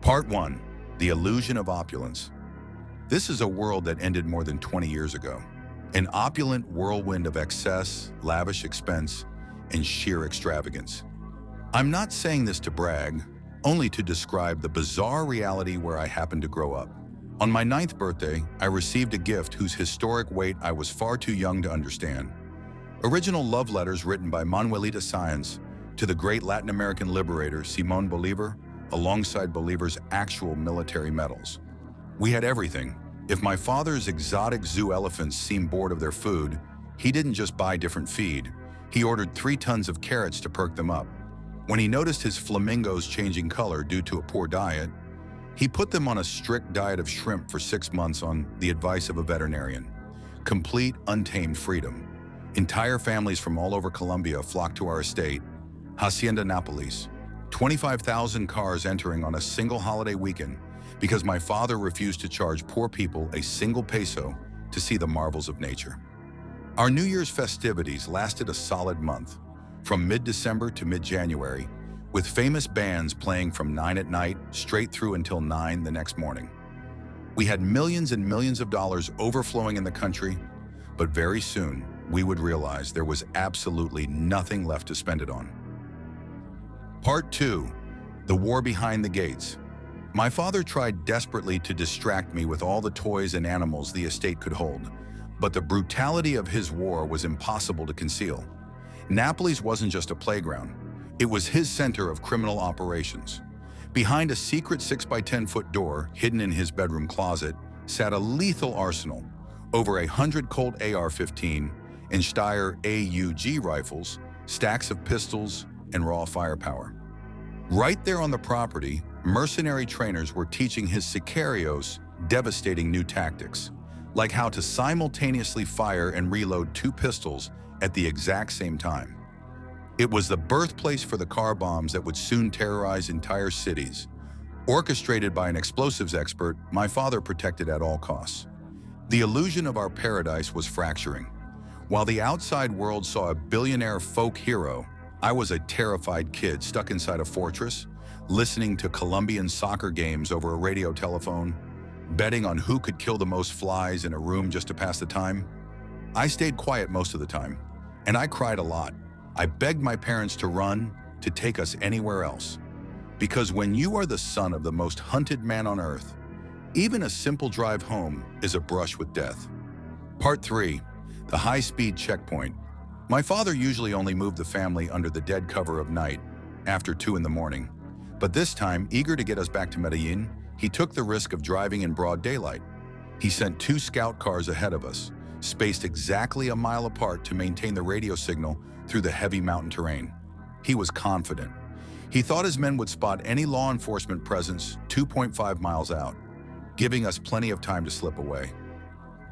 Part 1. The Illusion of Opulence. This is a world that ended more than 20 years ago. An opulent whirlwind of excess, lavish expense, and sheer extravagance. I'm not saying this to brag, only to describe the bizarre reality where I happened to grow up. On my 9th birthday, I received a gift whose historic weight I was far too young to understand. Original love letters written by Manuelita Sáenz to the great Latin American liberator Simón Bolívar, alongside Bolívar's actual military medals. We had everything. If my father's exotic zoo elephants seemed bored of their food, he didn't just buy different feed. He ordered 3 tons of carrots to perk them up. When he noticed his flamingos changing color due to a poor diet, he put them on a strict diet of shrimp for 6 months on the advice of a veterinarian. Complete, untamed freedom. Entire families from all over Colombia flocked to our estate, Hacienda Nápoles. 25,000 cars entering on a single holiday weekend because my father refused to charge poor people a single peso to see the marvels of nature. Our New Year's festivities lasted a solid month, from mid-December to mid-January, with famous bands playing from 9 at night straight through until 9 the next morning. We had millions and millions of dollars overflowing in the country, but very soon we would realize there was absolutely nothing left to spend it on. Part 2. The War Behind the Gates. My father tried desperately to distract me with all the toys and animals the estate could hold, but the brutality of his war was impossible to conceal. Nápoles wasn't just a playground. It was his center of criminal operations. Behind a secret 6x10-foot door hidden in his bedroom closet sat a lethal arsenal, over 100 Colt AR-15 and Steyr AUG rifles, stacks of pistols, and raw firepower. Right there on the property, mercenary trainers were teaching his sicarios devastating new tactics, like how to simultaneously fire and reload 2 pistols at the exact same time. It was the birthplace for the car bombs that would soon terrorize entire cities. Orchestrated by an explosives expert, my father protected at all costs. The illusion of our paradise was fracturing. While the outside world saw a billionaire folk hero, I was a terrified kid stuck inside a fortress, listening to Colombian soccer games over a radio telephone, betting on who could kill the most flies in a room just to pass the time. I stayed quiet most of the time, and I cried a lot. I begged my parents to run, to take us anywhere else. Because when you are the son of the most hunted man on earth, even a simple drive home is a brush with death. Part 3. The high-speed checkpoint. My father usually only moved the family under the dead cover of night, after 2 in the morning. But this time, eager to get us back to Medellin, he took the risk of driving in broad daylight. He sent 2 scout cars ahead of us, spaced exactly a mile apart to maintain the radio signal through the heavy mountain terrain. He was confident. He thought his men would spot any law enforcement presence 2.5 miles out, giving us plenty of time to slip away.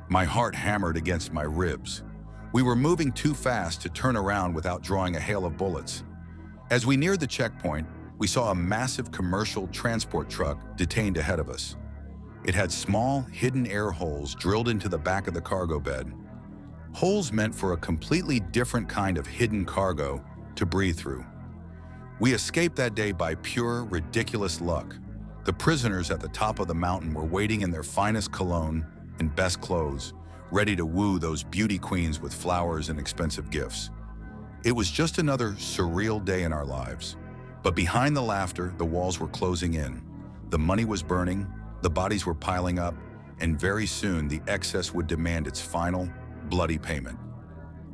My heart hammered against my ribs. We were moving too fast to turn around without drawing a hail of bullets. As we neared the checkpoint, we saw a massive commercial transport truck detained ahead of us. It had small, hidden air holes drilled into the back of the cargo bed. Holes meant for a completely different kind of hidden cargo to breathe through. We escaped that day by pure, ridiculous luck. The prisoners at the top of the mountain were waiting in their finest cologne and best clothes, ready to woo those beauty queens with flowers and expensive gifts. It was just another surreal day in our lives. But behind the laughter, the walls were closing in. The money was burning, the bodies were piling up, and very soon the excess would demand its final, bloody payment.